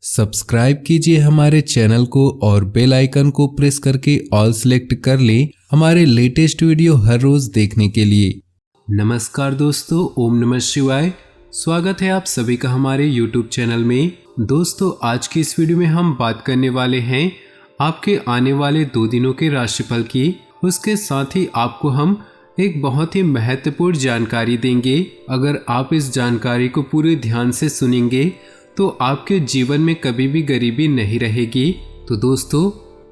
Subscribe कीजिए हमारे channel को और बेल आइकन को प्रेस करके ऑल सेलेक्ट कर लें हमारे लेटेस्ट वीडियो हर रोज देखने के लिए। नमस्कार दोस्तों, ओम नमः शिवाय। स्वागत है आप सभी का हमारे YouTube चैनल में। दोस्तों, आज की इस वीडियो में हम बात करने वाले हैं आपके आने वाले 2 दिनों के राशिफल की। उसके साथ ही आपको हम एक बहुत ही महत्वपूर्ण जानकारी देंगे। अगर आप इस जानकारी को पूरे ध्यान से सुनेंगे तो आपके जीवन में कभी भी गरीबी नहीं रहेगी। तो दोस्तों,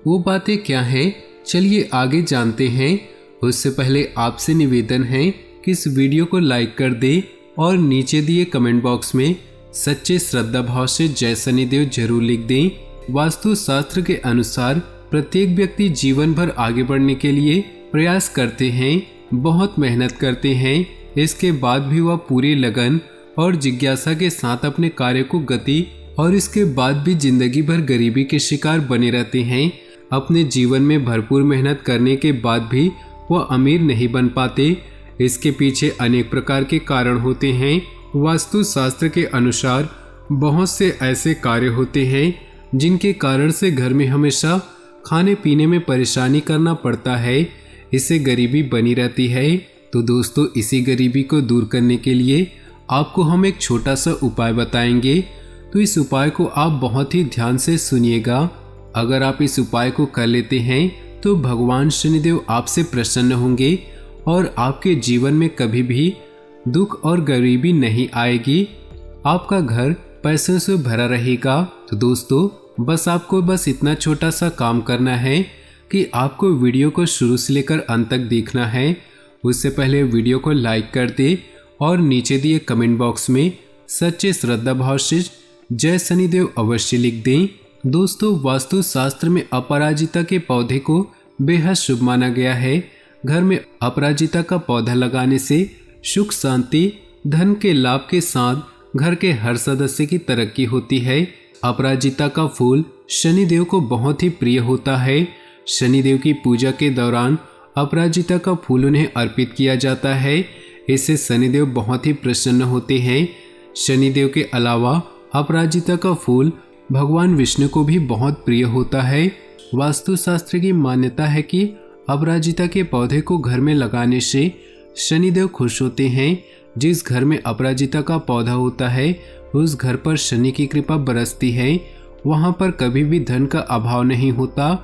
वो बातें क्या हैं, चलिए आगे जानते हैं। उससे पहले आपसे निवेदन है कि इस वीडियो को लाइक कर दें और नीचे दिए कमेंट बॉक्स में सच्चे श्रद्धा भाव से जय शनिदेव जरूर लिख दें। वास्तु शास्त्र के अनुसार प्रत्येक व्यक्ति जीवन भर आगे बढ़ने के लिए प्रयास करते हैं, बहुत मेहनत करते हैं। इसके बाद भी वह पूरी लगन और जिज्ञासा के साथ अपने कार्य को गति और इसके बाद भी जिंदगी भर गरीबी के शिकार बने रहते हैं। अपने जीवन में भरपूर मेहनत करने के बाद भी वह अमीर नहीं बन पाते। इसके पीछे अनेक प्रकार के कारण होते हैं। वास्तु शास्त्र के अनुसार बहुत से ऐसे कार्य होते हैं जिनके कारण से घर में हमेशा खाने पीने में परेशानी करना पड़ता है। इससे गरीबी बनी रहती है। तो दोस्तों, इसी गरीबी को दूर करने के लिए आपको हम एक छोटा सा उपाय बताएंगे। तो इस उपाय को आप बहुत ही ध्यान से सुनिएगा। अगर आप इस उपाय को कर लेते हैं तो भगवान शनिदेव आपसे प्रसन्न होंगे और आपके जीवन में कभी भी दुख और गरीबी नहीं आएगी। आपका घर पैसों से भरा रहेगा। तो दोस्तों, बस आपको इतना छोटा सा काम करना है कि आपको वीडियो को शुरू से लेकर अंत तक देखना है। उससे पहले वीडियो को लाइक कर दे और नीचे दिए कमेंट बॉक्स में सच्चे श्रद्धा भाव से जय शनिदेव अवश्य लिख दें। दोस्तों, वास्तु शास्त्र में अपराजिता के पौधे को बेहद शुभ माना गया है। घर में अपराजिता का पौधा लगाने से सुख शांति धन के लाभ के साथ घर के हर सदस्य की तरक्की होती है। अपराजिता का फूल शनिदेव को बहुत ही प्रिय होता है। शनिदेव की पूजा के दौरान अपराजिता का फूल उन्हें अर्पित किया जाता है। इससे शनिदेव बहुत ही प्रसन्न होते हैं। शनिदेव के अलावा अपराजिता का फूल भगवान विष्णु को भी बहुत प्रिय होता है। वास्तु शास्त्र की मान्यता है कि अपराजिता के पौधे को घर में लगाने से शनिदेव खुश होते हैं। जिस घर में अपराजिता का पौधा होता है उस घर पर शनि की कृपा बरसती है। वहां पर कभी भी धन का अभाव नहीं होता।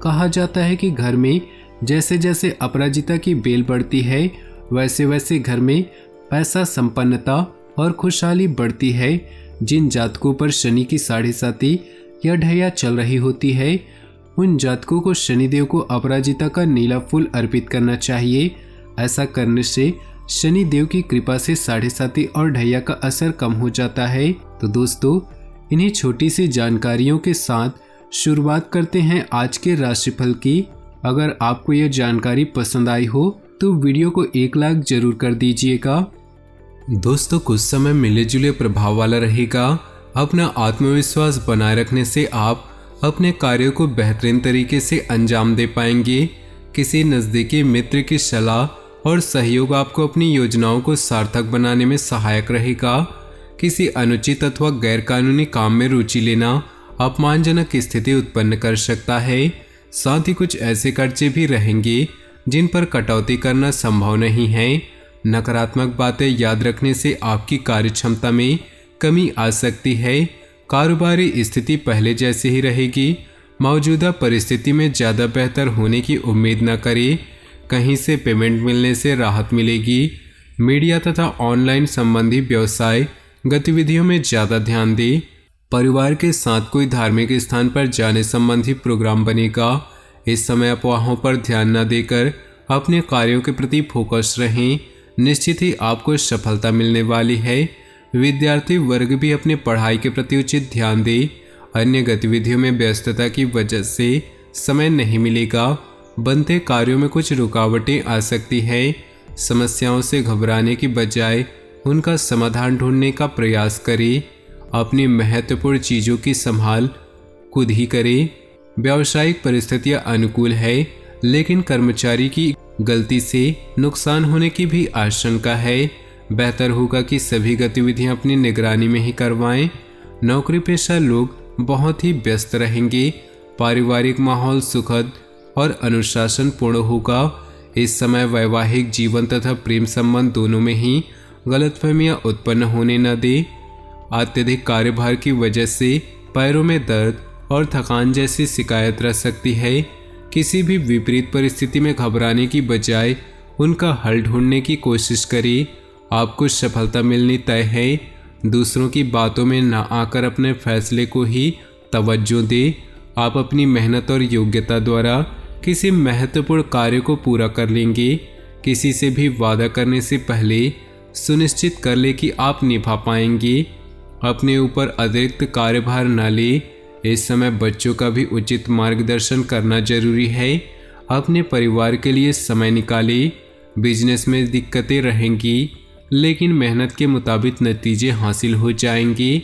कहा जाता है कि घर में जैसे जैसे अपराजिता की बेल बढ़ती है वैसे वैसे घर में पैसा, संपन्नता और खुशहाली बढ़ती है। जिन जातकों पर शनि की 7.5 या ढैया चल रही होती है उन जातकों को शनिदेव को अपराजिता का नीला फूल अर्पित करना चाहिए। ऐसा करने से शनिदेव की कृपा से 7.5 और ढैया का असर कम हो जाता है। तो दोस्तों, इन्हीं छोटी सी जानकारियों के साथ शुरुआत करते हैं आज के राशिफल की। अगर आपको यह जानकारी पसंद आई हो तो वीडियो को 1 लाइक जरूर कर दीजिएगा। दोस्तों, कुछ समय मिले जुले प्रभाव वाला रहेगा। अपना आत्मविश्वास बनाए रखने से आप अपने कार्यों को बेहतरीन तरीके से अंजाम दे पाएंगे। किसी नज़दीकी मित्र की सलाह और सहयोग आपको अपनी योजनाओं को सार्थक बनाने में सहायक रहेगा। किसी अनुचित अथवा गैरकानूनी काम में रुचि लेना अपमानजनक स्थिति उत्पन्न कर सकता है। साथ ही कुछ ऐसे कर्जे भी रहेंगे जिन पर कटौती करना संभव नहीं है। नकारात्मक बातें याद रखने से आपकी कार्य क्षमता में कमी आ सकती है। कारोबारी स्थिति पहले जैसी ही रहेगी। मौजूदा परिस्थिति में ज़्यादा बेहतर होने की उम्मीद न करें। कहीं से पेमेंट मिलने से राहत मिलेगी। मीडिया तथा ऑनलाइन संबंधी व्यवसाय गतिविधियों में ज़्यादा ध्यान दें। परिवार के साथ कोई धार्मिक स्थान पर जाने संबंधी प्रोग्राम बनेगा। इस समय अफवाहों पर ध्यान न देकर अपने कार्यों के प्रति फोकस रहें। निश्चित ही आपको सफलता मिलने वाली है। विद्यार्थी वर्ग भी अपने पढ़ाई के प्रति उचित ध्यान दे। अन्य गतिविधियों में व्यस्तता की वजह से समय नहीं मिलेगा। बनते कार्यों में कुछ रुकावटें आ सकती है। समस्याओं से घबराने की बजाय उनका समाधान ढूंढने का प्रयास करें। अपनी महत्वपूर्ण चीज़ों की संभाल खुद ही करें। व्यावसायिक परिस्थितियां अनुकूल है, लेकिन कर्मचारी की गलती से नुकसान होने की भी आशंका है। बेहतर होगा कि सभी गतिविधियां अपनी निगरानी में ही करवाएं। नौकरी पेशा लोग बहुत ही व्यस्त रहेंगे। पारिवारिक माहौल सुखद और अनुशासनपूर्ण होगा। इस समय वैवाहिक जीवन तथा प्रेम संबंध दोनों में ही गलतफहमियां उत्पन्न होने न दे। अत्यधिक कार्यभार की वजह से पैरों में दर्द और थकान जैसी शिकायत रह सकती है। किसी भी विपरीत परिस्थिति में घबराने की बजाय उनका हल ढूंढने की कोशिश करें। आपको सफलता मिलनी तय है। दूसरों की बातों में न आकर अपने फैसले को ही तवज्जो दें। आप अपनी मेहनत और योग्यता द्वारा किसी महत्वपूर्ण कार्य को पूरा कर लेंगे। किसी से भी वादा करने से पहले सुनिश्चित कर ले कि आप निभा पाएंगे। अपने ऊपर अतिरिक्त कार्यभार न ले। इस समय बच्चों का भी उचित मार्गदर्शन करना जरूरी है। अपने परिवार के लिए समय निकालें। बिजनेस में दिक्कतें रहेंगी, लेकिन मेहनत के मुताबिक नतीजे हासिल हो जाएंगे।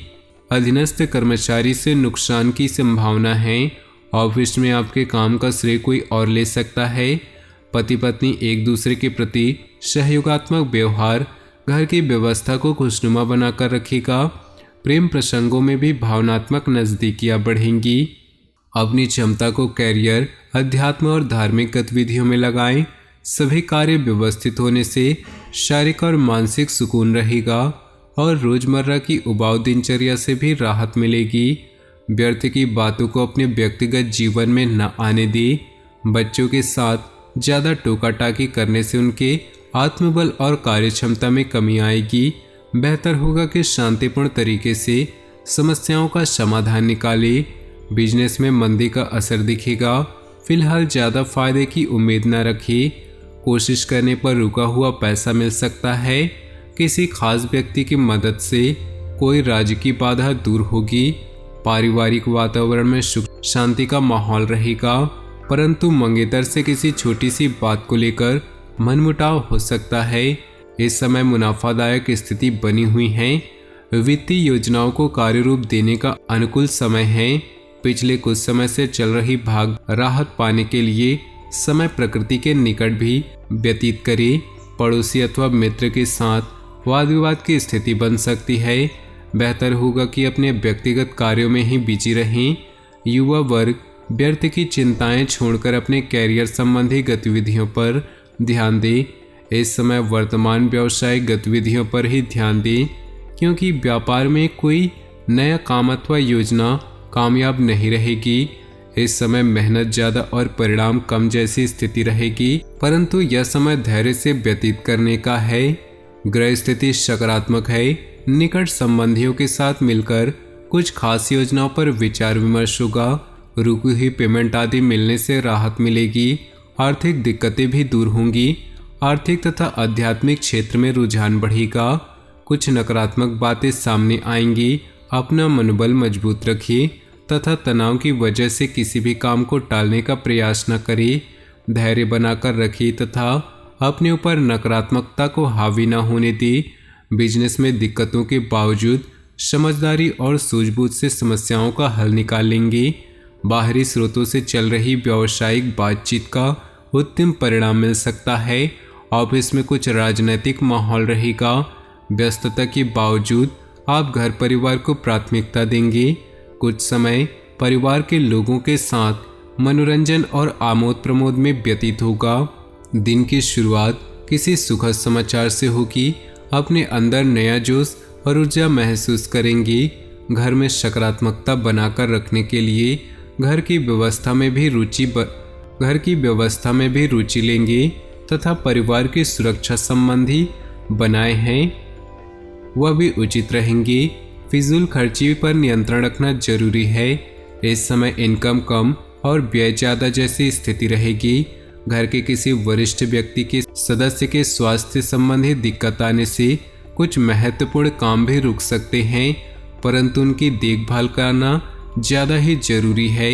अधीनस्थ कर्मचारी से नुकसान की संभावना है। ऑफिस में आपके काम का श्रेय कोई और ले सकता है। पति पत्नी एक दूसरे के प्रति सहयोगात्मक व्यवहार घर की व्यवस्था को खुशनुमा बनाकर रखेगा। प्रेम प्रसंगों में भी भावनात्मक नज़दीकियाँ बढ़ेंगी। अपनी क्षमता को कैरियर, अध्यात्म और धार्मिक गतिविधियों में लगाएं। सभी कार्य व्यवस्थित होने से शारीरिक और मानसिक सुकून रहेगा और रोजमर्रा की उबाऊ दिनचर्या से भी राहत मिलेगी। व्यर्थ की बातों को अपने व्यक्तिगत जीवन में न आने दें। बच्चों के साथ ज़्यादा टोका टाकी करने से उनके आत्मबल और कार्यक्षमता में कमी आएगी। बेहतर होगा कि शांतिपूर्ण तरीके से समस्याओं का समाधान निकालें। बिजनेस में मंदी का असर दिखेगा। फिलहाल ज़्यादा फायदे की उम्मीद न रखें। कोशिश करने पर रुका हुआ पैसा मिल सकता है। किसी खास व्यक्ति की मदद से कोई राज्य की बाधा दूर होगी। पारिवारिक वातावरण में सुख शांति का माहौल रहेगा, परंतु मंगेतर से किसी छोटी सी बात को लेकर मनमुटाव हो सकता है। इस समय मुनाफादायक स्थिति बनी हुई है। वित्तीय योजनाओं को कार्य रूप देने का अनुकूल समय है। पिछले कुछ समय से चल रही भाग राहत पाने के लिए समय प्रकृति के निकट भी व्यतीत करें। पड़ोसी अथवा मित्र के साथ वाद विवाद की स्थिति बन सकती है। बेहतर होगा कि अपने व्यक्तिगत कार्यों में ही बिजी रहें। युवा वर्ग व्यर्थ की चिंताएं छोड़कर अपने कैरियर संबंधी गतिविधियों पर ध्यान दें। इस समय वर्तमान व्यावसायिक गतिविधियों पर ही ध्यान दें, क्योंकि व्यापार में कोई नया काम अथवा योजना कामयाब नहीं रहेगी। इस समय मेहनत ज़्यादा और परिणाम कम जैसी स्थिति रहेगी, परंतु यह समय धैर्य से व्यतीत करने का है। ग्रह स्थिति सकारात्मक है। निकट संबंधियों के साथ मिलकर कुछ खास योजनाओं पर विचार विमर्श होगा। रुकी हुई पेमेंट आदि मिलने से राहत मिलेगी। आर्थिक दिक्कतें भी दूर होंगी। आर्थिक तथा आध्यात्मिक क्षेत्र में रुझान बढ़ेगा। कुछ नकारात्मक बातें सामने आएंगी। अपना मनोबल मजबूत रखिए तथा तनाव की वजह से किसी भी काम को टालने का प्रयास न करें। धैर्य बनाकर रखिए तथा अपने ऊपर नकारात्मकता को हावी न होने दें। बिजनेस में दिक्कतों के बावजूद समझदारी और सूझबूझ से समस्याओं का हल निकालेंगे। बाहरी स्रोतों से चल रही व्यावसायिक बातचीत का उत्तम परिणाम मिल सकता है। ऑफिस में कुछ राजनीतिक माहौल रहेगा। व्यस्तता के बावजूद आप घर परिवार को प्राथमिकता देंगे। कुछ समय परिवार के लोगों के साथ मनोरंजन और आमोद प्रमोद में व्यतीत होगा। दिन की शुरुआत किसी सुखद समाचार से होगी। अपने अंदर नया जोश और ऊर्जा महसूस करेंगे। घर में सकारात्मकता बनाकर रखने के लिए घर की व्यवस्था में भी रुचि लेंगे तथा परिवार की सुरक्षा संबंधी बनाए हैं वह भी उचित रहेंगे। फिजूल खर्ची पर नियंत्रण रखना जरूरी है। इस समय इनकम कम और व्यय ज़्यादा जैसी स्थिति रहेगी। घर के किसी वरिष्ठ व्यक्ति के सदस्य के स्वास्थ्य संबंधी दिक्कत आने से कुछ महत्वपूर्ण काम भी रुक सकते हैं, परंतु उनकी देखभाल करना ज़्यादा ही जरूरी है।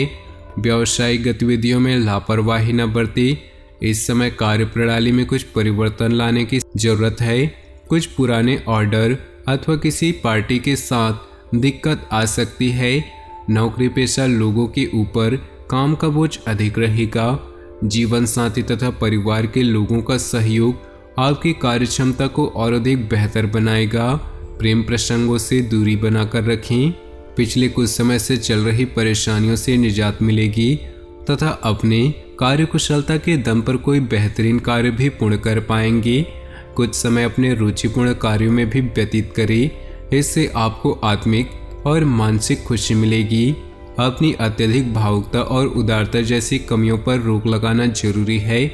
व्यावसायिक गतिविधियों में लापरवाही न बरतें। इस समय कार्यप्रणाली में कुछ परिवर्तन लाने की जरूरत है। कुछ पुराने ऑर्डर अथवा किसी पार्टी के साथ दिक्कत आ सकती है। नौकरी पेशा लोगों के ऊपर काम का बोझ अधिक रहेगा। जीवन साथी तथा परिवार के लोगों का सहयोग आपकी कार्यक्षमता को और अधिक बेहतर बनाएगा। प्रेम प्रसंगों से दूरी बनाकर रखें। पिछले कुछ समय से चल रही परेशानियों से निजात मिलेगी तथा अपने कार्यकुशलता के दम पर कोई बेहतरीन कार्य भी पूर्ण कर पाएंगे। कुछ समय अपने रुचिपूर्ण कार्यों में भी व्यतीत करें, इससे आपको आत्मिक और मानसिक खुशी मिलेगी। अपनी अत्यधिक भावुकता और उदारता जैसी कमियों पर रोक लगाना जरूरी है,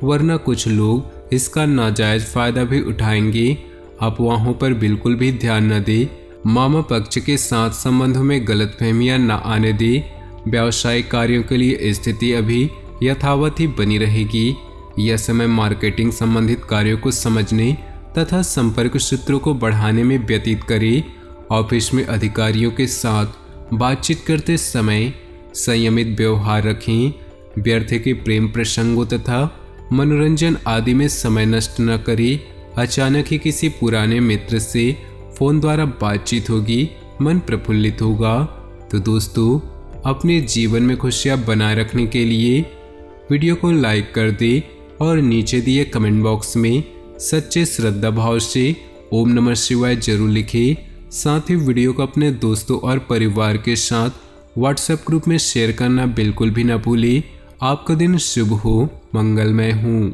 वरना कुछ लोग इसका नाजायज फायदा भी उठाएंगे। अफवाहों पर बिल्कुल भी ध्यान न दें। मामा पक्ष के साथ संबंधों में गलतफहमियां न आने दें। व्यावसायिक कार्यों के लिए स्थिति अभी यथावत ही बनी रहेगी। यह समय मार्केटिंग संबंधित कार्यों को समझने तथा संपर्क सूत्रों को बढ़ाने में व्यतीत करें। ऑफिस में अधिकारियों के साथ बातचीत करते समय संयमित व्यवहार रखें। व्यर्थ के प्रेम प्रसंगों तथा मनोरंजन आदि में समय नष्ट न करें। अचानक ही किसी पुराने मित्र से फोन द्वारा बातचीत होगी, मन प्रफुल्लित होगा। तो दोस्तों, अपने जीवन में खुशियां बनाए रखने के लिए वीडियो को लाइक कर दें और नीचे दिए कमेंट बॉक्स में सच्चे श्रद्धा भाव से ओम नमः शिवाय जरूर लिखें। साथ ही वीडियो को अपने दोस्तों और परिवार के साथ व्हाट्सएप ग्रुप में शेयर करना बिल्कुल भी न भूलें। आपका दिन शुभ हो, मंगलमय हो।